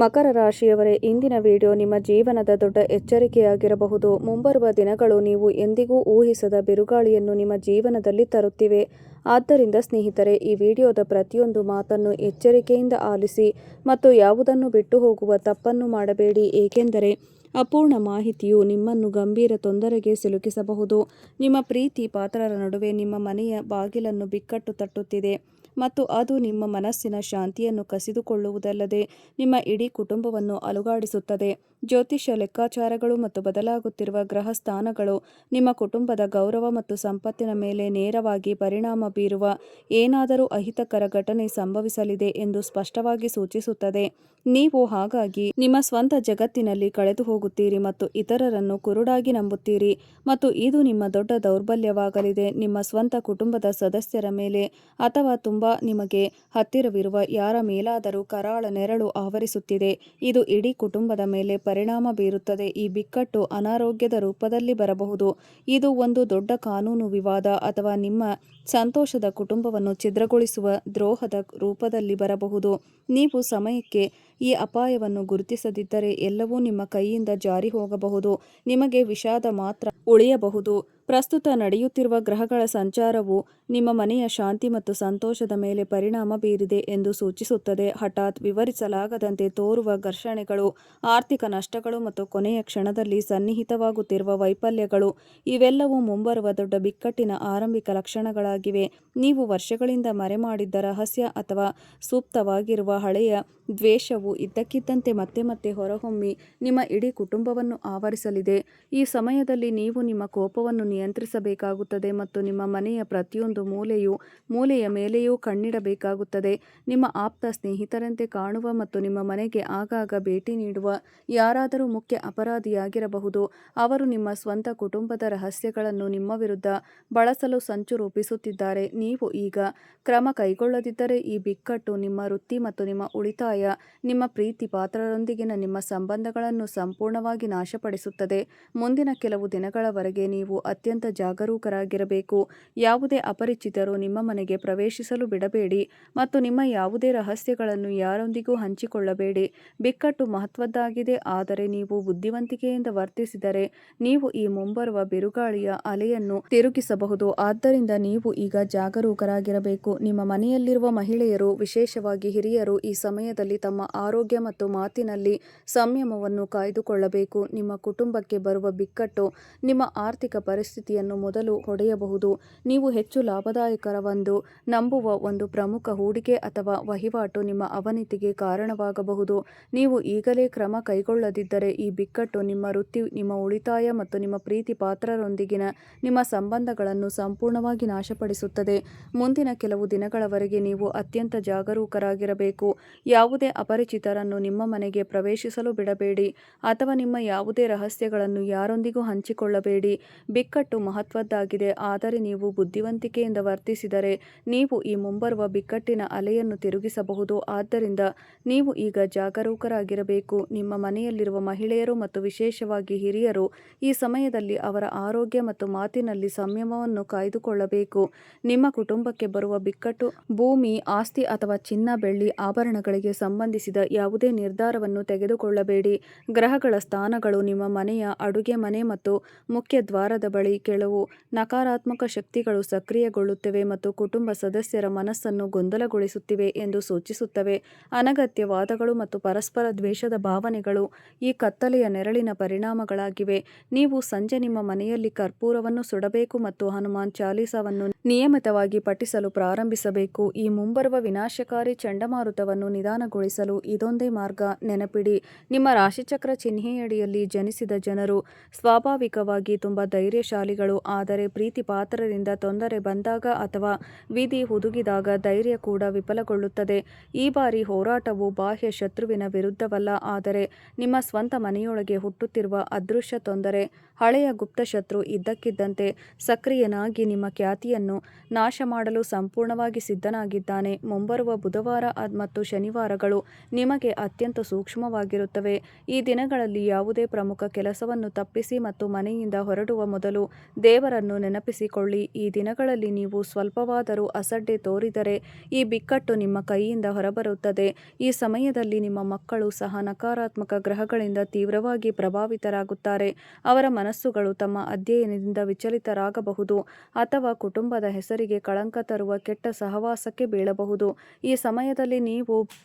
ಮಕರ ರಾಶಿಯವರೇ, ಇಂದಿನ ವಿಡಿಯೋ ನಿಮ್ಮ ಜೀವನದ ದೊಡ್ಡ ಎಚ್ಚರಿಕೆಯಾಗಿರಬಹುದು. ಮುಂಬರುವ ದಿನಗಳು ನೀವು ಎಂದಿಗೂ ಊಹಿಸದ ಬಿರುಗಾಳಿಯನ್ನು ನಿಮ್ಮ ಜೀವನದಲ್ಲಿ ತರುತ್ತಿವೆ. ಆದ್ದರಿಂದ ಸ್ನೇಹಿತರೆ, ಈ ವಿಡಿಯೋದ ಪ್ರತಿಯೊಂದು ಮಾತನ್ನು ಎಚ್ಚರಿಕೆಯಿಂದ ಆಲಿಸಿ ಮತ್ತು ಯಾವುದನ್ನು ಬಿಟ್ಟು ಹೋಗುವ ತಪ್ಪನ್ನು ಮಾಡಬೇಡಿ. ಏಕೆಂದರೆ ಅಪೂರ್ಣ ಮಾಹಿತಿಯು ನಿಮ್ಮನ್ನು ಗಂಭೀರ ತೊಂದರೆಗೆ ಸಿಲುಕಿಸಬಹುದು. ನಿಮ್ಮ ಪ್ರೀತಿ ಪಾತ್ರರ ನಡುವೆ ನಿಮ್ಮ ಮನೆಯ ಬಾಗಿಲನ್ನು ಬಿಕ್ಕಟ್ಟು ತಟ್ಟುತ್ತಿದೆ ಮತ್ತು ಅದು ನಿಮ್ಮ ಮನಸ್ಸಿನ ಶಾಂತಿಯನ್ನು ಕಸಿದುಕೊಳ್ಳುವುದಲ್ಲದೆ ನಿಮ್ಮ ಇಡೀ ಕುಟುಂಬವನ್ನು ಅಲುಗಾಡಿಸುತ್ತದೆ. ಜ್ಯೋತಿಷ್ಯ ಲೆಕ್ಕಾಚಾರಗಳು ಮತ್ತು ಬದಲಾಗುತ್ತಿರುವ ಗ್ರಹ ಸ್ಥಾನಗಳು ನಿಮ್ಮ ಕುಟುಂಬದ ಗೌರವ ಮತ್ತು ಸಂಪತ್ತಿನ ಮೇಲೆ ನೇರವಾಗಿ ಪರಿಣಾಮ ಬೀರುವ ಏನಾದರೂ ಅಹಿತಕರ ಘಟನೆ ಸಂಭವಿಸಲಿದೆ ಎಂದು ಸ್ಪಷ್ಟವಾಗಿ ಸೂಚಿಸುತ್ತದೆ. ನೀವು ಹಾಗಾಗಿ ನಿಮ್ಮ ಸ್ವಂತ ಜಗತ್ತಿನಲ್ಲಿ ಕಳೆದು ಹೋಗುತ್ತೀರಿ ಮತ್ತು ಇತರರನ್ನು ಕುರುಡಾಗಿ ನಂಬುತ್ತೀರಿ ಮತ್ತು ಇದು ನಿಮ್ಮ ದೊಡ್ಡ ದೌರ್ಬಲ್ಯವಾಗಲಿದೆ. ನಿಮ್ಮ ಸ್ವಂತ ಕುಟುಂಬದ ಸದಸ್ಯರ ಮೇಲೆ ಅಥವಾ ತುಂಬಾ ನಿಮಗೆ ಹತ್ತಿರವಿರುವ ಯಾರ ಮೇಲಾದರೂ ಕರಾಳ ನೆರಳು ಆವರಿಸುತ್ತಿದೆ. ಇದು ಇಡೀ ಕುಟುಂಬದ ಮೇಲೆ ಪರಿಣಾಮ ಬೀರುತ್ತದೆ. ಈ ಬಿಕ್ಕಟ್ಟು ಅನಾರೋಗ್ಯದ ರೂಪದಲ್ಲಿ ಬರಬಹುದು. ಇದು ಒಂದು ದೊಡ್ಡ ಕಾನೂನು ವಿವಾದ ಅಥವಾ ನಿಮ್ಮ ಸಂತೋಷದ ಕುಟುಂಬವನ್ನು ಛಿದ್ರಗೊಳಿಸುವ ದ್ರೋಹದ ರೂಪದಲ್ಲಿ ಬರಬಹುದು. ನೀವು ಸಮಯಕ್ಕೆ ಈ ಅಪಾಯವನ್ನು ಗುರುತಿಸದಿದ್ದರೆ ಎಲ್ಲವೂ ನಿಮ್ಮ ಕೈಯಿಂದ ಜಾರಿ ಹೋಗಬಹುದು. ನಿಮಗೆ ವಿಷಾದ ಮಾತ್ರ ಉಳಿಯಬಹುದು. ಪ್ರಸ್ತುತ ನಡೆಯುತ್ತಿರುವ ಗ್ರಹಗಳ ಸಂಚಾರವು ನಿಮ್ಮ ಮನೆಯ ಶಾಂತಿ ಮತ್ತು ಸಂತೋಷದ ಮೇಲೆ ಪರಿಣಾಮ ಬೀರಿದೆ ಎಂದು ಸೂಚಿಸುತ್ತದೆ. ಹಠಾತ್, ವಿವರಿಸಲಾಗದಂತೆ ತೋರುವ ಘರ್ಷಣೆಗಳು, ಆರ್ಥಿಕ ನಷ್ಟಗಳು ಮತ್ತು ಕೊನೆಯ ಕ್ಷಣದಲ್ಲಿ ಸನ್ನಿಹಿತವಾಗುತ್ತಿರುವ ವೈಫಲ್ಯಗಳು ಇವೆಲ್ಲವೂ ಮುಂಬರುವ ದೊಡ್ಡ ಬಿಕ್ಕಟ್ಟಿನ ಆರಂಭಿಕ ಲಕ್ಷಣಗಳಾಗಿವೆ. ನೀವು ವರ್ಷಗಳಿಂದ ಮರೆಮಾಡಿದ್ದ ರಹಸ್ಯ ಅಥವಾ ಸುಪ್ತವಾಗಿರುವ ಹಳೆಯ ದ್ವೇಷವು ಇದ್ದಕ್ಕಿದ್ದಂತೆ ಮತ್ತೆ ಮತ್ತೆ ಹೊರಹೊಮ್ಮಿ ನಿಮ್ಮ ಇಡೀ ಕುಟುಂಬವನ್ನು ಆವರಿಸಲಿದೆ. ಈ ಸಮಯದಲ್ಲಿ ನೀವು ನಿಮ್ಮ ಕೋಪವನ್ನು ನಿಯಂತ್ರಿಸಬೇಕಾಗುತ್ತದೆ ಮತ್ತು ನಿಮ್ಮ ಮನೆಯ ಪ್ರತಿಯೊಂದು ಮೂಲೆಯ ಮೇಲೆಯೂ ಕಣ್ಣಿಡಬೇಕಾಗುತ್ತದೆ. ನಿಮ್ಮ ಆಪ್ತ ಸ್ನೇಹಿತರಂತೆ ಕಾಣುವ ಮತ್ತು ನಿಮ್ಮ ಮನೆಗೆ ಆಗಾಗ ಭೇಟಿ ನೀಡುವ ಯಾರಾದರೂ ಮುಖ್ಯ ಅಪರಾಧಿಯಾಗಿರಬಹುದು. ಅವರು ನಿಮ್ಮ ಸ್ವಂತ ಕುಟುಂಬದ ರಹಸ್ಯಗಳನ್ನು ನಿಮ್ಮ ವಿರುದ್ಧ ಬಳಸಲು ಸಂಚು ರೂಪಿಸುತ್ತಿದ್ದಾರೆ. ನೀವು ಈಗ ಕ್ರಮ ಕೈಗೊಳ್ಳದಿದ್ದರೆ ಈ ಬಿಕ್ಕಟ್ಟು ನಿಮ್ಮ ವೃತ್ತಿ ಮತ್ತು ನಿಮ್ಮ ಉಳಿತಾಯ, ನಿಮ್ಮ ಪ್ರೀತಿ ಪಾತ್ರರೊಂದಿಗಿನ ನಿಮ್ಮ ಸಂಬಂಧಗಳನ್ನು ಸಂಪೂರ್ಣವಾಗಿ ನಾಶಪಡಿಸುತ್ತದೆ. ಮುಂದಿನ ಕೆಲವು ದಿನಗಳವರೆಗೆ ನೀವು ಅತ್ಯಂತ ಜಾಗರೂಕರಾಗಿರಬೇಕು. ಯಾವುದೇ ಅಪರಿಚಿತರು ನಿಮ್ಮ ಮನೆಗೆ ಪ್ರವೇಶಿಸಲು ಬಿಡಬೇಡಿ ಮತ್ತು ನಿಮ್ಮ ಯಾವುದೇ ರಹಸ್ಯಗಳನ್ನು ಯಾರೊಂದಿಗೂ ಹಂಚಿಕೊಳ್ಳಬೇಡಿ. ಬಿಕ್ಕಟ್ಟು ಮಹತ್ವದ್ದಾಗಿದೆ, ಆದರೆ ನೀವು ಬುದ್ಧಿವಂತಿಕೆಯಿಂದ ವರ್ತಿಸಿದರೆ ನೀವು ಈ ಮುಂಬರುವ ಬಿರುಗಾಳಿಯ ಅಲೆಯನ್ನು ತಿರುಗಿಸಬಹುದು. ಆದ್ದರಿಂದ ನೀವು ಈಗ ಜಾಗರೂಕರಾಗಿರಬೇಕು. ನಿಮ್ಮ ಮನೆಯಲ್ಲಿರುವ ಮಹಿಳೆಯರು, ವಿಶೇಷವಾಗಿ ಹಿರಿಯರು, ಈ ಸಮಯದಲ್ಲಿ ತಮ್ಮ ಆರೋಗ್ಯ ಮತ್ತು ಮಾತಿನಲ್ಲಿ ಸಂಯಮವನ್ನು ಕಾಯ್ದುಕೊಳ್ಳಬೇಕು. ನಿಮ್ಮ ಕುಟುಂಬಕ್ಕೆ ಬರುವ ಬಿಕ್ಕಟ್ಟು ನಿಮ್ಮ ಆರ್ಥಿಕ ಪರಿಸ್ಥಿತಿಯನ್ನು ಮೊದಲು ಹೊಡೆಯಬಹುದು. ನೀವು ಹೆಚ್ಚು ಲಾಭದಾಯಕವೆಂದು ನಂಬುವ ಒಂದು ಪ್ರಮುಖ ಹೂಡಿಕೆ ಅಥವಾ ವಹಿವಾಟು ನಿಮ್ಮ ಅವನತಿಗೆ ಕಾರಣವಾಗಬಹುದು. ನೀವು ಈಗಲೇ ಕ್ರಮ ಕೈಗೊಳ್ಳದಿದ್ದರೆ ಈ ಬಿಕ್ಕಟ್ಟು ನಿಮ್ಮ ವೃತ್ತಿ, ನಿಮ್ಮ ಉಳಿತಾಯ ಮತ್ತು ನಿಮ್ಮ ಪ್ರೀತಿ ಪಾತ್ರರೊಂದಿಗಿನ ನಿಮ್ಮ ಸಂಬಂಧಗಳನ್ನು ಸಂಪೂರ್ಣವಾಗಿ ನಾಶಪಡಿಸುತ್ತದೆ. ಮುಂದಿನ ಕೆಲವು ದಿನಗಳವರೆಗೆ ನೀವು ಅತ್ಯಂತ ಜಾಗರೂಕರಾಗಿರಬೇಕು. ಯಾವುದೇ ಅಪರಿಚಿತರನ್ನು ನಿಮ್ಮ ಮನೆಗೆ ಪ್ರವೇಶಿಸಲು ಬಿಡಬೇಡಿ ಅಥವಾ ನಿಮ್ಮ ಯಾವುದೇ ರಹಸ್ಯಗಳನ್ನು ಯಾರೊಂದಿಗೂ ಹಂಚಿಕೊಳ್ಳಬೇಡಿ. ಬಿಕ್ಕಟ್ಟು ಮಹತ್ವದ್ದಾಗಿದೆ, ಆದರೆ ನೀವು ಬುದ್ಧಿವಂತಿಕೆಯಿಂದ ವರ್ತಿಸಿದರೆ ನೀವು ಈ ಮುಂಬರುವ ಬಿಕ್ಕಟ್ಟಿನ ಅಲೆಯನ್ನು ತಿರುಗಿಸಬಹುದು. ಆದ್ದರಿಂದ ನೀವು ಈಗ ಜಾಗರೂಕರಾಗಿರಬೇಕು. ನಿಮ್ಮ ಮನೆಯಲ್ಲಿರುವ ಮಹಿಳೆಯರು ಮತ್ತು ವಿಶೇಷವಾಗಿ ಹಿರಿಯರು ಈ ಸಮಯದಲ್ಲಿ ಅವರ ಆರೋಗ್ಯ ಮತ್ತು ಮಾತಿನಲ್ಲಿ ಸಂಯಮವನ್ನು ಕಾಯ್ದುಕೊಳ್ಳಬೇಕು. ನಿಮ್ಮ ಕುಟುಂಬಕ್ಕೆ ಬರುವ ಬಿಕ್ಕಟ್ಟು ಭೂಮಿ, ಆಸ್ತಿ ಅಥವಾ ಚಿನ್ನ, ಬೆಳ್ಳಿ, ಆಭರಣಗಳಿಗೆ ಸಂಬಂಧಿಸಿದ ಯಾವುದೇ ನಿರ್ಧಾರವನ್ನು ತೆಗೆದುಕೊಳ್ಳಬೇಡಿ. ಗ್ರಹಗಳ ಸ್ಥಾನಗಳು ನಿಮ್ಮ ಮನೆಯ ಅಡುಗೆ ಮನೆ ಮತ್ತು ಮುಖ್ಯ ದ್ವಾರದ ಬಳಿ ಕೆಲವು ನಕಾರಾತ್ಮಕ ಶಕ್ತಿಗಳು ಸಕ್ರಿಯಗೊಳ್ಳುತ್ತಿವೆ ಮತ್ತು ಕುಟುಂಬ ಸದಸ್ಯರ ಮನಸ್ಸನ್ನು ಗೊಂದಲಗೊಳಿಸುತ್ತಿವೆ ಎಂದು ಸೂಚಿಸುತ್ತವೆ. ಅನಗತ್ಯ ವಾದಗಳು ಮತ್ತು ಪರಸ್ಪರ ದ್ವೇಷದ ಭಾವನೆಗಳು ಈ ಕತ್ತಲೆಯ ನೆರಳಿನ ಪರಿಣಾಮಗಳಾಗಿವೆ. ನೀವು ಸಂಜೆ ನಿಮ್ಮ ಮನೆಯಲ್ಲಿ ಕರ್ಪೂರವನ್ನು ಸುಡಬೇಕು ಮತ್ತು ಹನುಮಾನ್ ಚಾಲೀಸವನ್ನು ನಿಯಮಿತವಾಗಿ ಪಠಿಸಲು ಪ್ರಾರಂಭಿಸಬೇಕು. ಈ ಮುಂಬರುವ ವಿನಾಶಕಾರಿ ಚಂಡಮಾರುತವನ್ನು ನಿಧಾನಗೊಳಿಸಲು ಇದೊಂದೇ ಮಾರ್ಗ. ನೆನಪಿಡಿ, ನಿಮ್ಮ ರಾಶಿಚಕ್ರ ಚಿಹ್ನೆಯಡಿಯಲ್ಲಿ ಜನಿಸಿದ ಜನರು ಸ್ವಾಭಾವಿಕವಾಗಿ ತುಂಬಾ ಧೈರ್ಯಶಾಲಿಗಳು. ಆದರೆ ಪ್ರೀತಿ ಪಾತ್ರರಿಂದ ತೊಂದರೆ ಬಂದಾಗ ಅಥವಾ ವಿಧಿ ಹುದುಗಿದಾಗ ಧೈರ್ಯ ಕೂಡ ವಿಫಲಗೊಳ್ಳುತ್ತದೆ. ಈ ಬಾರಿ ಹೋರಾಟವು ಬಾಹ್ಯ ಶತ್ರುವಿನ ವಿರುದ್ಧವಲ್ಲ, ಆದರೆ ನಿಮ್ಮ ಸ್ವಂತ ಮನೆಯೊಳಗೆ ಹುಟ್ಟುತ್ತಿರುವ ಅದೃಶ್ಯ ತೊಂದರೆ. ಹಳೆಯ ಗುಪ್ತಶತ್ರು ಇದ್ದಕ್ಕಿದ್ದಂತೆ ಸಕ್ರಿಯನಾಗಿ ನಿಮ್ಮ ಖ್ಯಾತಿಯನ್ನು ನಾಶ ಮಾಡಲು ಸಂಪೂರ್ಣವಾಗಿ ಸಿದ್ಧನಾಗಿದ್ದಾನೆ. ಮುಂಬರುವ ಬುಧವಾರ ಮತ್ತು ಶನಿವಾರಗಳು ನಿಮಗೆ ಅತ್ಯಂತ ಸೂಕ್ಷ್ಮವಾಗಿರುತ್ತವೆ. ಈ ದಿನಗಳಲ್ಲಿ ಯಾವುದೇ ಪ್ರಮುಖ ಕೆಲಸವನ್ನು ತಪ್ಪಿಸಿ ಮತ್ತು ಮನೆಯಿಂದ ಹೊರಡುವ ಮೊದಲು ದೇವರನ್ನು ನೆನಪಿಸಿಕೊಳ್ಳಿ. ಈ ದಿನಗಳಲ್ಲಿ ನೀವು ಸ್ವಲ್ಪವಾದರೂ ಅಸಡ್ಡೆ ತೋರಿದರೆ ಈ ಬಿಕ್ಕಟ್ಟು ನಿಮ್ಮ ಕೈಯಿಂದ ಹೊರಬರುತ್ತದೆ. ಈ ಸಮಯದಲ್ಲಿ ನಿಮ್ಮ ಮಕ್ಕಳು ಸಹ ನಕಾರಾತ್ಮಕ ಗ್ರಹಗಳಿಂದ ತೀವ್ರವಾಗಿ ಪ್ರಭಾವಿತರಾಗುತ್ತಾರೆ. ಅವರ ಮನಸ್ಸುಗಳು ತಮ್ಮ ಅಧ್ಯಯನದಿಂದ ವಿಚಲಿತರಾಗಬಹುದು ಅಥವಾ ಕುಟುಂಬದ ಹೆಸರಿಗೆ ಕಳಂಕ ತರುವ ಕೆಟ್ಟ ಸಹವಾಸಕ್ಕೆ ಬೀಳಬಹುದು. ಈ ಸಮಯದಲ್ಲಿ ನೀವು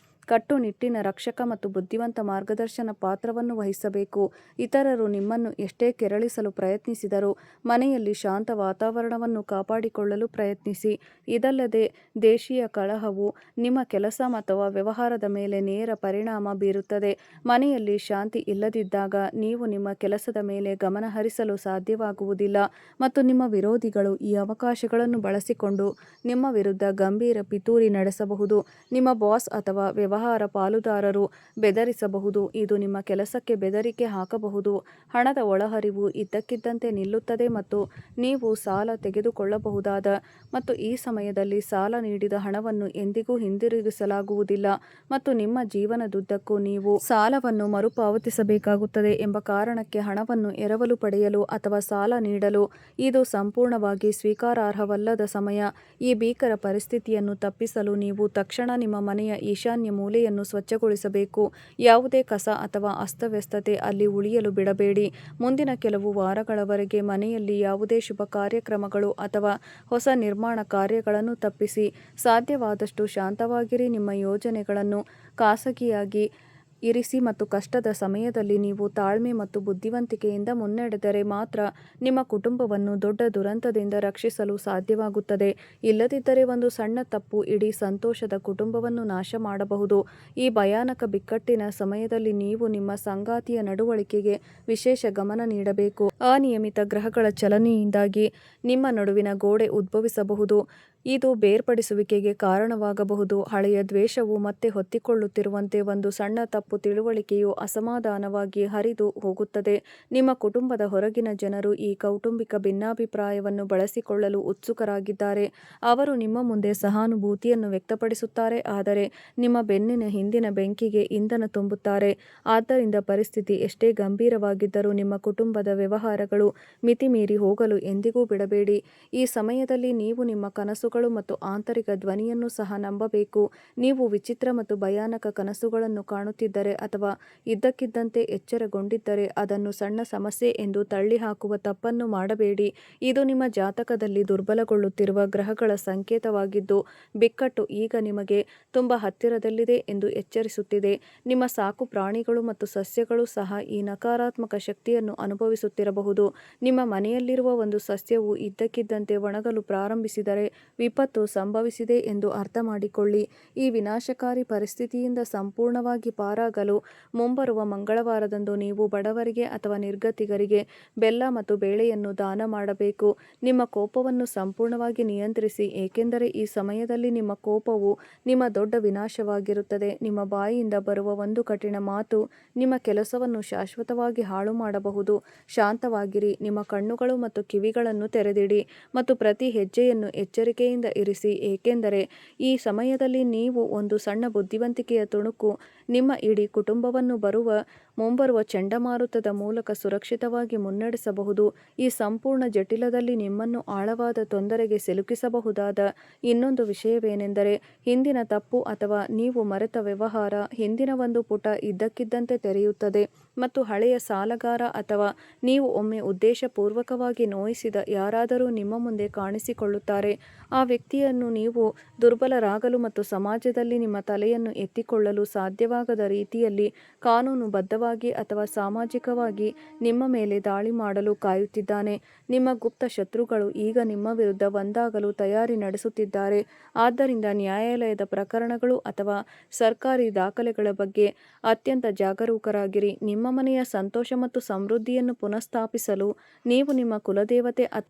ಕಟ್ಟುನಿಟ್ಟಿನ ರಕ್ಷಕ ಮತ್ತು ಬುದ್ಧಿವಂತ ಮಾರ್ಗದರ್ಶನ ಪಾತ್ರವನ್ನು ವಹಿಸಬೇಕು. ಇತರರು ನಿಮ್ಮನ್ನು ಎಷ್ಟೇ ಕೆರಳಿಸಲು ಪ್ರಯತ್ನಿಸಿದರೂ ಮನೆಯಲ್ಲಿ ಶಾಂತ ವಾತಾವರಣವನ್ನು ಕಾಪಾಡಿಕೊಳ್ಳಲು ಪ್ರಯತ್ನಿಸಿ. ಇದಲ್ಲದೆ ದೇಶೀಯ ಕಲಹವು ನಿಮ್ಮ ಕೆಲಸ ಅಥವಾ ವ್ಯವಹಾರದ ಮೇಲೆ ನೇರ ಪರಿಣಾಮ ಬೀರುತ್ತದೆ. ಮನೆಯಲ್ಲಿ ಶಾಂತಿ ಇಲ್ಲದಿದ್ದಾಗ ನೀವು ನಿಮ್ಮ ಕೆಲಸದ ಮೇಲೆ ಗಮನ ಹರಿಸಲು ಸಾಧ್ಯವಾಗುವುದಿಲ್ಲ ಮತ್ತು ನಿಮ್ಮ ವಿರೋಧಿಗಳು ಈ ಅವಕಾಶಗಳನ್ನು ಬಳಸಿಕೊಂಡು ನಿಮ್ಮ ವಿರುದ್ಧ ಗಂಭೀರ ಪಿತೂರಿ ನಡೆಸಬಹುದು. ನಿಮ್ಮ ಬಾಸ್ ಅಥವಾ ವ್ಯವಹಾರ ಪಾಲುದಾರರು ಬೆದರಿಸಬಹುದು. ಇದು ನಿಮ್ಮ ಕೆಲಸಕ್ಕೆ ಬೆದರಿಕೆ ಹಾಕಬಹುದು. ಹಣದ ಒಳಹರಿವು ಇದ್ದಕ್ಕಿದ್ದಂತೆ ನಿಲ್ಲುತ್ತದೆ ಮತ್ತು ನೀವು ಸಾಲ ತೆಗೆದುಕೊಳ್ಳಬಹುದಾದ ಮತ್ತು ಈ ಸಮಯದಲ್ಲಿ ಸಾಲ ನೀಡಿದ ಹಣವನ್ನು ಎಂದಿಗೂ ಹಿಂದಿರುಗಿಸಲಾಗುವುದಿಲ್ಲ ಮತ್ತು ನಿಮ್ಮ ಜೀವನದುದ್ದಕ್ಕೂ ನೀವು ಸಾಲವನ್ನು ಮರುಪಾವತಿಸಬೇಕಾಗುತ್ತದೆ ಎಂಬ ಕಾರಣಕ್ಕೆ ಹಣವನ್ನು ಎರವಲು ಪಡೆಯಲು ಅಥವಾ ಸಾಲ ನೀಡಲು ಇದು ಸಂಪೂರ್ಣವಾಗಿ ಸ್ವೀಕಾರಾರ್ಹವಲ್ಲದ ಸಮಯ. ಈ ಭೀಕರ ಪರಿಸ್ಥಿತಿಯನ್ನು ತಪ್ಪಿಸಲು ನೀವು ತಕ್ಷಣ ನಿಮ್ಮ ಮನೆಯ ಈಶಾನ್ಯ ಮೂಲೆಯನ್ನು ಸ್ವಚ್ಛಗೊಳಿಸಬೇಕು. ಯಾವುದೇ ಕಸ ಅಥವಾ ಅಸ್ತವ್ಯಸ್ತತೆ ಅಲ್ಲಿ ಉಳಿಯಲು ಬಿಡಬೇಡಿ. ಮುಂದಿನ ಕೆಲವು ವಾರಗಳವರೆಗೆ ಮನೆಯಲ್ಲಿ ಯಾವುದೇ ಶುಭ ಕಾರ್ಯಕ್ರಮಗಳು ಅಥವಾ ಹೊಸ ನಿರ್ಮಾಣ ಕಾರ್ಯಗಳನ್ನು ತಪ್ಪಿಸಿ. ಸಾಧ್ಯವಾದಷ್ಟು ಶಾಂತವಾಗಿರಿ. ನಿಮ್ಮ ಯೋಜನೆಗಳನ್ನು ಖಾಸಗಿಯಾಗಿ ಇರಿಸಿ ಮತ್ತು ಕಷ್ಟದ ಸಮಯದಲ್ಲಿ ನೀವು ತಾಳ್ಮೆ ಮತ್ತು ಬುದ್ಧಿವಂತಿಕೆಯಿಂದ ಮುನ್ನಡೆದರೆ ಮಾತ್ರ ನಿಮ್ಮ ಕುಟುಂಬವನ್ನು ದೊಡ್ಡ ದುರಂತದಿಂದ ರಕ್ಷಿಸಲು ಸಾಧ್ಯವಾಗುತ್ತದೆ. ಇಲ್ಲದಿದ್ದರೆ ಒಂದು ಸಣ್ಣ ತಪ್ಪು ಇಡೀ ಸಂತೋಷದ ಕುಟುಂಬವನ್ನು ನಾಶ ಮಾಡಬಹುದು. ಈ ಭಯಾನಕ ಬಿಕ್ಕಟ್ಟಿನ ಸಮಯದಲ್ಲಿ ನೀವು ನಿಮ್ಮ ಸಂಗಾತಿಯ ನಡವಳಿಕೆಗೆ ವಿಶೇಷ ಗಮನ ನೀಡಬೇಕು. ಅನಿಯಮಿತ ಗ್ರಹಗಳ ಚಲನೆಯಿಂದಾಗಿ ನಿಮ್ಮ ನಡುವಿನ ಗೋಡೆ ಉದ್ಭವಿಸಬಹುದು. ಇದು ಬೇರ್ಪಡಿಸುವಿಕೆಗೆ ಕಾರಣವಾಗಬಹುದು. ಹಳೆಯ ದ್ವೇಷವು ಮತ್ತೆ ಹೊತ್ತಿಕೊಳ್ಳುತ್ತಿರುವಂತೆ ಒಂದು ಸಣ್ಣ ತಪ್ಪು ತಿಳುವಳಿಕೆಯು ಅಸಮಾಧಾನವಾಗಿ ಹರಿದು ಹೋಗುತ್ತದೆ. ನಿಮ್ಮ ಕುಟುಂಬದ ಹೊರಗಿನ ಜನರು ಈ ಕೌಟುಂಬಿಕ ಭಿನ್ನಾಭಿಪ್ರಾಯವನ್ನು ಬಳಸಿಕೊಳ್ಳಲು ಉತ್ಸುಕರಾಗಿದ್ದಾರೆ. ಅವರು ನಿಮ್ಮ ಮುಂದೆ ಸಹಾನುಭೂತಿಯನ್ನು ವ್ಯಕ್ತಪಡಿಸುತ್ತಾರೆ ಆದರೆ ನಿಮ್ಮ ಬೆನ್ನಿನ ಹಿಂದಿನ ಬೆಂಕಿಗೆ ಇಂಧನ ತುಂಬುತ್ತಾರೆ. ಆದ್ದರಿಂದ ಪರಿಸ್ಥಿತಿ ಎಷ್ಟೇ ಗಂಭೀರವಾಗಿದ್ದರೂ ನಿಮ್ಮ ಕುಟುಂಬದ ವ್ಯವಹಾರಗಳು ಮಿತಿಮೀರಿ ಹೋಗಲು ಎಂದಿಗೂ ಬಿಡಬೇಡಿ. ಈ ಸಮಯದಲ್ಲಿ ನೀವು ನಿಮ್ಮ ಕನಸುಗಳು ಮತ್ತು ಆಂತರಿಕ ಧ್ವನಿಯನ್ನು ಸಹ ನಂಬಬೇಕು. ನೀವು ವಿಚಿತ್ರ ಮತ್ತು ಭಯಾನಕ ಕನಸುಗಳನ್ನು ಕಾಣುತ್ತಿದ್ದರೆ ಅಥವಾ ಇದ್ದಕ್ಕಿದ್ದಂತೆ ಎಚ್ಚರಗೊಂಡಿದ್ದರೆ ಅದನ್ನು ಸಣ್ಣ ಸಮಸ್ಯೆ ಎಂದು ತಳ್ಳಿಹಾಕುವ ತಪ್ಪನ್ನು ಮಾಡಬೇಡಿ. ಇದು ನಿಮ್ಮ ಜಾತಕದಲ್ಲಿ ದುರ್ಬಲಗೊಳ್ಳುತ್ತಿರುವ ಗ್ರಹಗಳ ಸಂಕೇತವಾಗಿದ್ದು ಬಿಕ್ಕಟ್ಟು ಈಗ ನಿಮಗೆ ತುಂಬಾ ಹತ್ತಿರದಲ್ಲಿದೆ ಎಂದು ಎಚ್ಚರಿಸುತ್ತಿದೆ. ನಿಮ್ಮ ಸಾಕು ಪ್ರಾಣಿಗಳು ಮತ್ತು ಸಸ್ಯಗಳು ಸಹ ಈ ನಕಾರಾತ್ಮಕ ಶಕ್ತಿಯನ್ನು ಅನುಭವಿಸುತ್ತಿರಬಹುದು. ನಿಮ್ಮ ಮನೆಯಲ್ಲಿರುವ ಒಂದು ಸಸ್ಯವು ಇದ್ದಕ್ಕಿದ್ದಂತೆ ಒಣಗಲು ಪ್ರಾರಂಭಿಸಿದರೆ ವಿಪತ್ತು ಸಂಭವಿಸಿದೆ ಎಂದು ಅರ್ಥ ಮಾಡಿಕೊಳ್ಳಿ. ಈ ವಿನಾಶಕಾರಿ ಪರಿಸ್ಥಿತಿಯಿಂದ ಸಂಪೂರ್ಣವಾಗಿ ಪಾರಾಗಲು ಮುಂಬರುವ ಮಂಗಳವಾರದಂದು ನೀವು ಬಡವರಿಗೆ ಅಥವಾ ನಿರ್ಗತಿಕರಿಗೆ ಬೆಲ್ಲ ಮತ್ತು ಬೇಳೆಯನ್ನು ದಾನ ಮಾಡಬೇಕು. ನಿಮ್ಮ ಕೋಪವನ್ನು ಸಂಪೂರ್ಣವಾಗಿ ನಿಯಂತ್ರಿಸಿ ಏಕೆಂದರೆ ಈ ಸಮಯದಲ್ಲಿ ನಿಮ್ಮ ಕೋಪವು ನಿಮ್ಮ ದೊಡ್ಡ ವಿನಾಶವಾಗಿರುತ್ತದೆ. ನಿಮ್ಮ ಬಾಯಿಯಿಂದ ಬರುವ ಒಂದು ಕಠಿಣ ಮಾತು ನಿಮ್ಮ ಕೆಲಸವನ್ನು ಶಾಶ್ವತವಾಗಿ ಹಾಳು ಮಾಡಬಹುದು. ಶಾಂತವಾಗಿರಿ. ನಿಮ್ಮ ಕಣ್ಣುಗಳು ಮತ್ತು ಕಿವಿಗಳನ್ನು ತೆರೆದಿಡಿ ಮತ್ತು ಪ್ರತಿ ಹೆಜ್ಜೆಯನ್ನು ಎಚ್ಚರಿಕೆಯಿಂದ ಇರಿಸಿ ಏಕೆಂದರೆ ಈ ಸಮಯದಲ್ಲಿ ನೀವು ಒಂದು ಸಣ್ಣ ಬುದ್ಧಿವಂತಿಕೆಯ ತುಣುಕು ನಿಮ್ಮ ಇಡೀ ಕುಟುಂಬವನ್ನು ಮುಂಬರುವ ಚಂಡಮಾರುತದ ಮೂಲಕ ಸುರಕ್ಷಿತವಾಗಿ ಮುನ್ನಡೆಸಬಹುದು. ಈ ಸಂಪೂರ್ಣ ಜಟಿಲದಲ್ಲಿ ನಿಮ್ಮನ್ನು ಆಳವಾದ ತೊಂದರೆಗೆ ಸಿಲುಕಿಸಬಹುದಾದ ಇನ್ನೊಂದು ವಿಷಯವೇನೆಂದರೆ ಹಿಂದಿನ ತಪ್ಪು ಅಥವಾ ನೀವು ಮರೆತ ವ್ಯವಹಾರ. ಹಿಂದಿನ ಒಂದು ಪುಟ ಇದ್ದಕ್ಕಿದ್ದಂತೆ ತೆರೆಯುತ್ತದೆ ಮತ್ತು ಹಳೆಯ ಸಾಲಗಾರ ಅಥವಾ ನೀವು ಒಮ್ಮೆ ಉದ್ದೇಶಪೂರ್ವಕವಾಗಿ ನೋಯಿಸಿದ ಯಾರಾದರೂ ನಿಮ್ಮ ಮುಂದೆ ಕಾಣಿಸಿಕೊಳ್ಳುತ್ತಾರೆ. ಆ ವ್ಯಕ್ತಿಯನ್ನು ನೀವು ದುರ್ಬಲರಾಗಲು ಮತ್ತು ಸಮಾಜದಲ್ಲಿ ನಿಮ್ಮ ತಲೆಯನ್ನು ಎತ್ತಿಕೊಳ್ಳಲು ಸಾಧ್ಯವಾಗದ ರೀತಿಯಲ್ಲಿ ಕಾನೂನುಬದ್ಧವಾಗಿ ಅಥವಾ ಸಾಮಾಜಿಕವಾಗಿ ನಿಮ್ಮ ಮೇಲೆ ದಾಳಿ ಮಾಡಲು ಕಾಯುತ್ತಿದ್ದಾನೆ. ನಿಮ್ಮ ಗುಪ್ತ ಶತ್ರುಗಳು ಈಗ ನಿಮ್ಮ ವಿರುದ್ಧ ಒಂದಾಗಲು ತಯಾರಿ ನಡೆಸುತ್ತಿದ್ದಾರೆ. ಆದ್ದರಿಂದ ನ್ಯಾಯಾಲಯದ ಪ್ರಕರಣಗಳು ಅಥವಾ ಸರ್ಕಾರಿ ದಾಖಲೆಗಳ ಬಗ್ಗೆ ಅತ್ಯಂತ ಜಾಗರೂಕರಾಗಿರಿ. ನಿಮ್ಮ ಮನೆಯ ಸಂತೋಷ ಮತ್ತು ಸಮೃದ್ಧಿಯನ್ನು ಪುನಃಸ್ಥಾಪಿಸಲು ನೀವು ನಿಮ್ಮ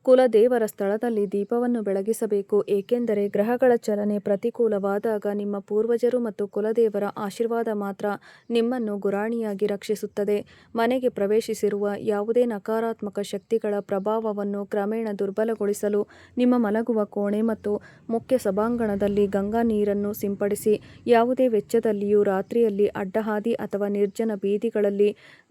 ಕುಲದೇವರ ಸ್ಥಳದಲ್ಲಿ ದೀಪವನ್ನು ಬೆಳಗಿಸಬೇಕು ಏಕೆಂದರೆ ಗ್ರಹಗಳ ಚಲನೆ ಪ್ರತಿಕೂಲವಾದಾಗ ನಿಮ್ಮ ಪೂರ್ವಜರು ಮತ್ತು ಕುಲದೇವರ ಆಶೀರ್ವಾದ ಮಾತ್ರ ನಿಮ್ಮನ್ನು ಗುರಾಣಿಯಾಗಿ ರಕ್ಷಿಸುತ್ತದೆ. ರಕ್ಷಿಸುತ್ತದೆ. ಮನೆಗೆ ಪ್ರವೇಶಿಸಿರುವ ಯಾವುದೇ ನಕಾರಾತ್ಮಕ ಶಕ್ತಿಗಳ ಪ್ರಭಾವವನ್ನು ಕ್ರಮೇಣ ದುರ್ಬಲಗೊಳಿಸಲು ನಿಮ್ಮ ಮಲಗುವ ಕೋಣೆ ಮತ್ತು ಮುಖ್ಯ ಸಭಾಂಗಣದಲ್ಲಿ ಗಂಗಾ ನೀರನ್ನು ಸಿಂಪಡಿಸಿ. ಯಾವುದೇ ವೆಚ್ಚದಲ್ಲಿಯೂ ರಾತ್ರಿಯಲ್ಲಿ ಅಡ್ಡಹಾದಿ ಅಥವಾ ನಿರ್ಜನ ಬೀದಿಗಳಲ್ಲಿ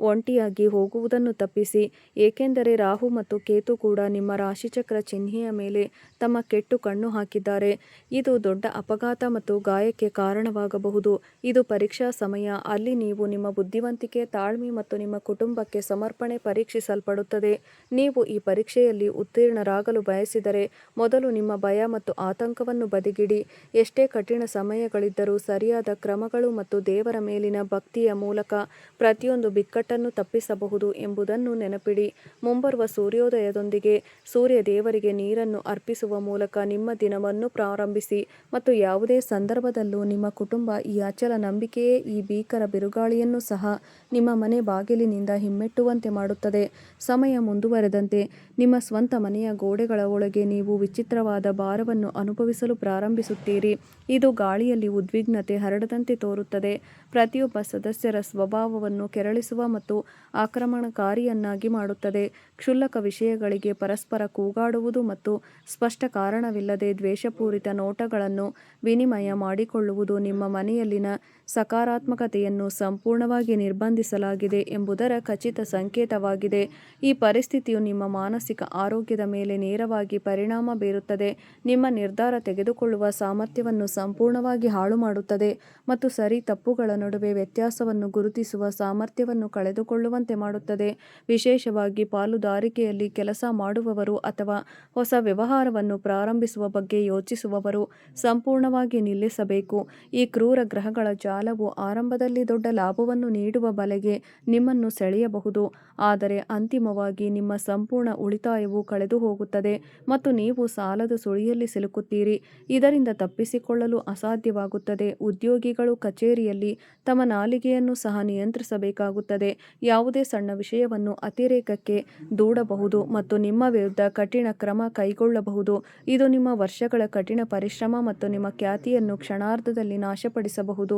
ಒಂಟಿಯಾಗಿ ಹೋಗುವುದನ್ನು ತಪ್ಪಿಸಿ, ಏಕೆಂದರೆ ರಾಹು ಮತ್ತು ಕೇತು ಕೂಡ ನಿಮ್ಮ ರಾಶಿಚಕ್ರ ಚಿಹ್ನೆಯ ಮೇಲೆ ತಮ್ಮ ಕೆಟ್ಟು ಕಣ್ಣು ಹಾಕಿದ್ದಾರೆ. ಇದು ದೊಡ್ಡ ಅಪಘಾತ ಮತ್ತು ಗಾಯಕ್ಕೆ ಕಾರಣವಾಗಬಹುದು. ಇದು ಪರೀಕ್ಷಾ ಸಮಯ, ಅಲ್ಲಿ ನೀವು ನಿಮ್ಮ ಬುದ್ಧಿವಂತಿಕೆ, ತಾಳ್ಮೆ ಮತ್ತು ನಿಮ್ಮ ಕುಟುಂಬಕ್ಕೆ ಸಮರ್ಪಣೆ ಪರೀಕ್ಷಿಸಲ್ಪಡುತ್ತದೆ. ನೀವು ಈ ಪರೀಕ್ಷೆಯಲ್ಲಿ ಉತ್ತೀರ್ಣರಾಗಲು ಬಯಸಿದರೆ ಮೊದಲು ನಿಮ್ಮ ಭಯ ಮತ್ತು ಆತಂಕವನ್ನು ಬದಿಗಿಡಿ. ಎಷ್ಟೇ ಕಠಿಣ ಸಮಯಗಳಿದ್ದರೂ ಸರಿಯಾದ ಕ್ರಮಗಳು ಮತ್ತು ದೇವರ ಮೇಲಿನ ಭಕ್ತಿಯ ಮೂಲಕ ಪ್ರತಿಯೊಂದು ಬಿಕ್ಕಟ್ಟನ್ನು ತಪ್ಪಿಸಬಹುದು ಎಂಬುದನ್ನು ನೆನಪಿಡಿ. ಮುಂಬರುವ ಸೂರ್ಯೋದಯದೊಂದಿಗೆ ಸೂರ್ಯ ದೇವರಿಗೆ ನೀರನ್ನು ಅರ್ಪಿಸುವ ಮೂಲಕ ನಿಮ್ಮ ದಿನವನ್ನು ಪ್ರಾರಂಭಿಸಿ ಮತ್ತು ಯಾವುದೇ ಸಂದರ್ಭದಲ್ಲೂ ನಿಮ್ಮ ಕುಟುಂಬ ಈ ಅಚಲ ನಂಬಿಕೆಯೇ ಈ ಭೀಕರ ಬಿರುಗಾಳಿಯನ್ನು ಸಹ ನಿಮ್ಮ ಮನೆ ಬಾಗಿಲಿನಿಂದ ಹಿಮ್ಮೆಟ್ಟುವಂತೆ ಮಾಡುತ್ತದೆ. ಸಮಯ ಮುಂದುವರೆದಂತೆ ನಿಮ್ಮ ಸ್ವಂತ ಮನೆಯ ಗೋಡೆಗಳ ಒಳಗೆ ನೀವು ವಿಚಿತ್ರವಾದ ಭಾರವನ್ನು ಅನುಭವಿಸಲು ಪ್ರಾರಂಭಿಸುತ್ತೀರಿ. ಇದು ಗಾಳಿಯಲ್ಲಿ ಉದ್ವಿಗ್ನತೆ ಹರಡದಂತೆ ತೋರುತ್ತದೆ, ಪ್ರತಿಯೊಬ್ಬ ಸದಸ್ಯರ ಸ್ವಭಾವವನ್ನು ಕೆರಳಿಸುವ ಮತ್ತು ಆಕ್ರಮಣಕಾರಿಯನ್ನಾಗಿ ಮಾಡುತ್ತದೆ. ಕ್ಷುಲ್ಲಕ ವಿಷಯಗಳಿಗೆ ಪರಸ್ಪರ ಕೂಗಾಡುವುದು ಮತ್ತು ಸ್ಪಷ್ಟ ಕಾರಣವಿಲ್ಲದೆ ದ್ವೇಷಪೂರಿತ ನೋಟಗಳನ್ನು ವಿನಿಮಯ ಮಾಡಿಕೊಳ್ಳುವುದು ನಿಮ್ಮ ಮನೆಯಲ್ಲಿನ ಸಕಾರಾತ್ಮಕತೆಯನ್ನು ಸಂಪೂರ್ಣವಾಗಿ ನಿರ್ಬಂಧಿಸಲಾಗಿದೆ ಎಂಬುದರ ಖಚಿತ ಸಂಕೇತವಾಗಿದೆ. ಈ ಪರಿಸ್ಥಿತಿಯು ನಿಮ್ಮ ಮಾನಸಿಕ ಆರೋಗ್ಯದ ಮೇಲೆ ನೇರವಾಗಿ ಪರಿಣಾಮ ಬೀರುತ್ತದೆ, ನಿಮ್ಮ ನಿರ್ಧಾರ ತೆಗೆದುಕೊಳ್ಳುವ ಸಾಮರ್ಥ್ಯವನ್ನು ಸಂಪೂರ್ಣವಾಗಿ ಹಾಳುಮಾಡುತ್ತದೆ ಮತ್ತು ಸರಿ ತಪ್ಪುಗಳ ನಡುವೆ ವ್ಯತ್ಯಾಸವನ್ನು ಗುರುತಿಸುವ ಸಾಮರ್ಥ್ಯವನ್ನು ಕಳೆದುಕೊಳ್ಳುವಂತೆ ಮಾಡುತ್ತದೆ. ವಿಶೇಷವಾಗಿ ಪಾಲುದಾರಿಕೆಯಲ್ಲಿ ಕೆಲಸ ಮಾಡುವವರು ಅಥವಾ ಹೊಸ ವ್ಯವಹಾರವನ್ನು ಪ್ರಾರಂಭಿಸುವ ಬಗ್ಗೆ ಯೋಚಿಸುವವರು ಸಂಪೂರ್ಣವಾಗಿ ನಿಲ್ಲಿಸಬೇಕು. ಈ ಕ್ರೂರ ಗ್ರಹಗಳ ಜಾಲವು ಆರಂಭದಲ್ಲಿ ದೊಡ್ಡ ಲಾಭವನ್ನು ನೀಡುವ ಬಲೆಗೆ ನಿಮ್ಮನ್ನು ಸೆಳೆಯಬಹುದು, ಆದರೆ ಅಂತಿಮವಾಗಿ ನಿಮ್ಮ ಸಂಪೂರ್ಣ ಉಳಿತಾಯವು ಕಳೆದುಹೋಗುತ್ತದೆ ಮತ್ತು ನೀವು ಸಾಲದ ಸುಳಿಯಲ್ಲಿ ಸಿಲುಕುತ್ತೀರಿ. ಇದರಿಂದ ತಪ್ಪಿಸಿಕೊಳ್ಳಲು ಅಸಾಧ್ಯವಾಗುತ್ತದೆ. ಉದ್ಯೋಗಿಗಳು ಕಚೇರಿಯಲ್ಲಿ ತಮ್ಮ ನಾಲಿಗೆಯನ್ನು ಸಹ ನಿಯಂತ್ರಿಸಬೇಕಾಗುತ್ತದೆ. ಯಾವುದೇ ಸಣ್ಣ ವಿಷಯವನ್ನು ಅತಿರೇಕಕ್ಕೆ ದೂಡಬಹುದು ಮತ್ತು ನಿಮ್ಮ ವಿರುದ್ಧ ಕಠಿಣ ಕ್ರಮ ಕೈಗೊಳ್ಳಬಹುದು. ಇದು ನಿಮ್ಮ ವರ್ಷಗಳ ಕಠಿಣ ಪರಿಶ್ರಮ ಮತ್ತು ನಿಮ್ಮ ಖ್ಯಾತಿಯನ್ನು ಕ್ಷಣಾರ್ಧದಲ್ಲಿ ನಾಶಪಡಿಸಬಹುದು.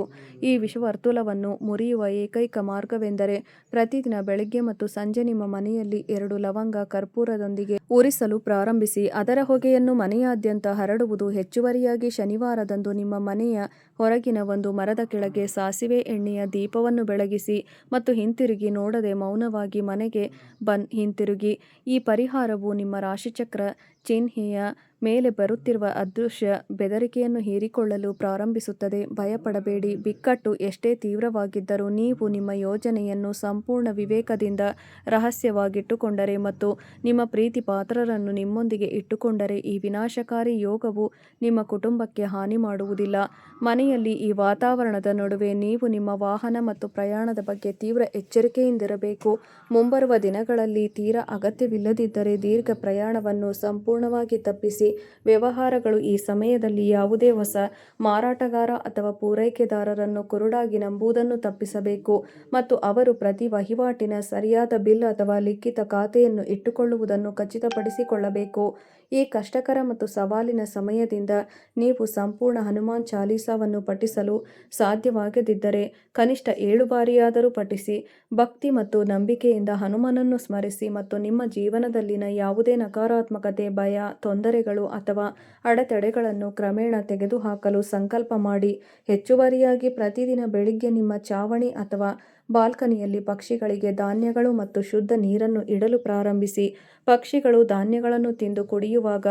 ಈ ವಿಷವರ್ತುಲವನ್ನು ಮುರಿಯುವ ಏಕೈಕ ಮಾರ್ಗವೆಂದರೆ ಪ್ರತಿದಿನ ಬೆಳಗ್ಗೆ ಮತ್ತು ಸಂಜೆ ನಿಮ್ಮ ಮನೆಯಲ್ಲಿ 2 ಲವಂಗ ಕರ್ಪೂರದೊಂದಿಗೆ ಉರಿಸಲು ಪ್ರಾರಂಭಿಸಿ. ಅದರ ಹೊಗೆಯನ್ನು ಮನೆಯಾದ್ಯಂತ ಹರಡುವುದು. ಹೆಚ್ಚುವರಿಯಾಗಿ ಶನಿವಾರದಂದು ನಿಮ್ಮ ಮನೆಯ ಹೊರಗಿನ ಒಂದು ಮರದ ಕೆಳಗೆ ಸಾಸಿವೆ ಎಣ್ಣೆಯ ದೀಪವನ್ನು ಬೆಳಗಿಸಿ ಮತ್ತು ಹಿಂತಿರುಗಿ ನೋಡದೆ ಮೌನವಾಗಿ ಮನೆಗೆ ಹಿಂತಿರುಗಿ. ಈ ಪರಿಹಾರವು ನಿಮ್ಮ ರಾಶಿಚಕ್ರ ಚಿಹ್ನೆಯ ಮೇಲೆ ಬರುತ್ತಿರುವ ಅದೃಶ್ಯ ಬೆದರಿಕೆಯನ್ನು ಹೀರಿಕೊಳ್ಳಲು ಪ್ರಾರಂಭಿಸುತ್ತದೆ. ಭಯಪಡಬೇಡಿ. ಬಿಕ್ಕಟ್ಟು ಎಷ್ಟೇ ತೀವ್ರವಾಗಿದ್ದರೂ ನೀವು ನಿಮ್ಮ ಯೋಜನೆಯನ್ನು ಸಂಪೂರ್ಣ ವಿವೇಕದಿಂದ ರಹಸ್ಯವಾಗಿಟ್ಟುಕೊಂಡರೆ ಮತ್ತು ನಿಮ್ಮ ಪ್ರೀತಿ ಪಾತ್ರರನ್ನು ನಿಮ್ಮೊಂದಿಗೆ ಇಟ್ಟುಕೊಂಡರೆ ಈ ವಿನಾಶಕಾರಿ ಯೋಗವು ನಿಮ್ಮ ಕುಟುಂಬಕ್ಕೆ ಹಾನಿ ಮಾಡುವುದಿಲ್ಲ. ಮನೆಯಲ್ಲಿ ಈ ವಾತಾವರಣದ ನಡುವೆ ನೀವು ನಿಮ್ಮ ವಾಹನ ಮತ್ತು ಪ್ರಯಾಣದ ಬಗ್ಗೆ ತೀವ್ರ ಎಚ್ಚರಿಕೆಯಿಂದಿರಬೇಕು. ಮುಂಬರುವ ದಿನಗಳಲ್ಲಿ ತೀರಾ ಅಗತ್ಯವಿಲ್ಲದಿದ್ದರೆ ದೀರ್ಘ ಪ್ರಯಾಣವನ್ನು ಸಂಪೂರ್ಣವಾಗಿ ತಪ್ಪಿಸಿ. ವ್ಯವಹಾರಗಳು ಈ ಸಮಯದಲ್ಲಿ ಯಾವುದೇ ಹೊಸ ಮಾರಾಟಗಾರ ಅಥವಾ ಪೂರೈಕೆದಾರರನ್ನು ಕುರುಡಾಗಿ ನಂಬುವುದನ್ನು ತಪ್ಪಿಸಬೇಕು ಮತ್ತು ಅವರು ಪ್ರತಿ ವಹಿವಾಟಿನ ಸರಿಯಾದ ಬಿಲ್ ಅಥವಾ ಲಿಖಿತ ಖಾತೆಯನ್ನು ಇಟ್ಟುಕೊಳ್ಳುವುದನ್ನು ಖಚಿತಪಡಿಸಿಕೊಳ್ಳಬೇಕು. ಈ ಕಷ್ಟಕರ ಮತ್ತು ಸವಾಲಿನ ಸಮಯದಿಂದ ನೀವು ಸಂಪೂರ್ಣ ಹನುಮಾನ್ ಚಾಲೀಸಾವನ್ನು ಪಠಿಸಲು ಸಾಧ್ಯವಾಗದಿದ್ದರೆ ಕನಿಷ್ಠ 7 ಬಾರಿಯಾದರೂ ಪಠಿಸಿ. ಭಕ್ತಿ ಮತ್ತು ನಂಬಿಕೆಯಿಂದ ಹನುಮನನ್ನು ಸ್ಮರಿಸಿ ಮತ್ತು ನಿಮ್ಮ ಜೀವನದಲ್ಲಿನ ಯಾವುದೇ ನಕಾರಾತ್ಮಕತೆ, ಭಯ, ತೊಂದರೆಗಳು ಅಥವಾ ಅಡೆತಡೆಗಳನ್ನು ಕ್ರಮೇಣ ತೆಗೆದುಹಾಕಲು ಸಂಕಲ್ಪ ಮಾಡಿ. ಹೆಚ್ಚುವರಿಯಾಗಿ ಪ್ರತಿದಿನ ಬೆಳಿಗ್ಗೆ ನಿಮ್ಮ ಚಾವಣಿ ಅಥವಾ ಬಾಲ್ಕನಿಯಲ್ಲಿ ಪಕ್ಷಿಗಳಿಗೆ ಧಾನ್ಯಗಳು ಮತ್ತು ಶುದ್ಧ ನೀರನ್ನು ಇಡಲು ಪ್ರಾರಂಭಿಸಿ. ಪಕ್ಷಿಗಳು ಧಾನ್ಯಗಳನ್ನು ತಿಂದು ಕುಡಿಯುವಾಗ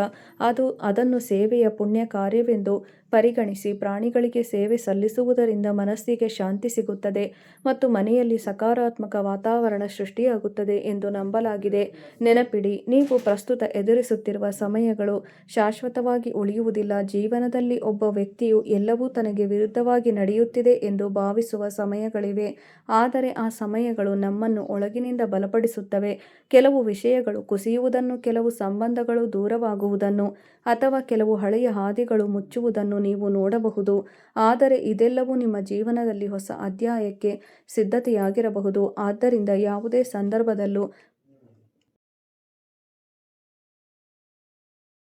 ಅದನ್ನು ಸೇವೆಯ ಪುಣ್ಯ ಕಾರ್ಯವೆಂದು ಪರಿಗಣಿಸಿ. ಪ್ರಾಣಿಗಳಿಗೆ ಸೇವೆ ಸಲ್ಲಿಸುವುದರಿಂದ ಮನಸ್ಸಿಗೆ ಶಾಂತಿ ಸಿಗುತ್ತದೆ ಮತ್ತು ಮನೆಯಲ್ಲಿ ಸಕಾರಾತ್ಮಕ ವಾತಾವರಣ ಸೃಷ್ಟಿಯಾಗುತ್ತದೆ ಎಂದು ನಂಬಲಾಗಿದೆ. ನೆನಪಿಡಿ, ನೀವು ಪ್ರಸ್ತುತ ಎದುರಿಸುತ್ತಿರುವ ಸಮಯಗಳು ಶಾಶ್ವತವಾಗಿ ಉಳಿಯುವುದಿಲ್ಲ. ಜೀವನದಲ್ಲಿ ಒಬ್ಬ ವ್ಯಕ್ತಿಯು ಎಲ್ಲವೂ ತನಗೆ ವಿರುದ್ಧವಾಗಿ ನಡೆಯುತ್ತಿದೆ ಎಂದು ಭಾವಿಸುವ ಸಮಯಗಳಿವೆ, ಆದರೆ ಆ ಸಮಯಗಳು ನಮ್ಮನ್ನು ಒಳಗಿನಿಂದ ಬಲಪಡಿಸುತ್ತವೆ. ಕೆಲವು ವಿಷಯಗಳು ಕುಸಿಯುವುದನ್ನು, ಕೆಲವು ಸಂಬಂಧಗಳು ದೂರವಾಗುವುದನ್ನು ಅಥವಾ ಕೆಲವು ಹಳೆಯ ಹಾದಿಗಳು ಮುಚ್ಚುವುದನ್ನು ನೀವು ನೋಡಬಹುದು, ಆದರೆ ಇದೆಲ್ಲವೂ ನಿಮ್ಮ ಜೀವನದಲ್ಲಿ ಹೊಸ ಅಧ್ಯಾಯಕ್ಕೆ ಸಿದ್ಧತೆಯಾಗಿರಬಹುದು. ಆದ್ದರಿಂದ ಯಾವುದೇ ಸಂದರ್ಭದಲ್ಲೂ